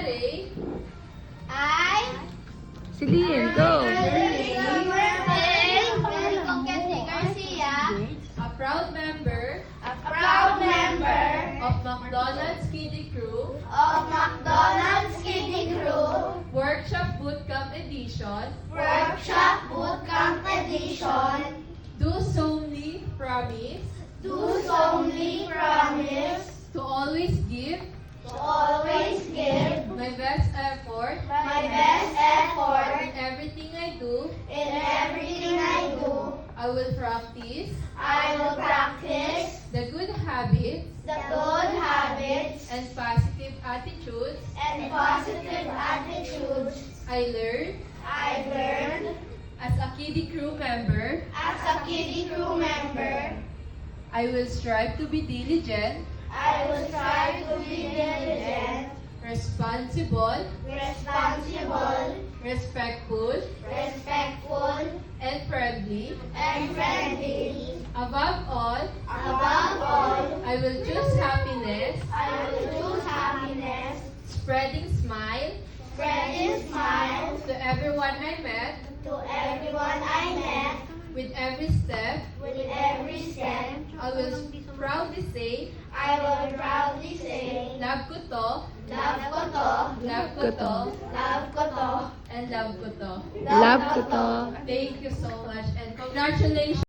Ray. I, Celine, go! A proud member proud member of McDonald's Kiddie Crew of McDonald's Kiddie Crew Workshop Bootcamp Edition, Workshop Bootcamp Edition, do solemnly promise do solemnly promise to always give to always give my best effort my best effort in everything I do. in everything I do. I will practice I will practice the good habits the good habits and positive attitudes and positive attitudes I learned I've learned as a Kiddie Crew member. as a Kiddie Crew member. I will strive to be diligent, I will try to be diligent, responsible, responsible, respectful, respectful, and friendly. and friendly. Above all, Above all, I will choose happiness, I will choose happiness, spreading smile spreading smiles to everyone I met. to everyone I met. With every step, With every step, I will proudly say, I will proudly say, love ko to, love ko to, love ko to, love ko to, and love ko to. Love ko to. Thank you so much and congratulations.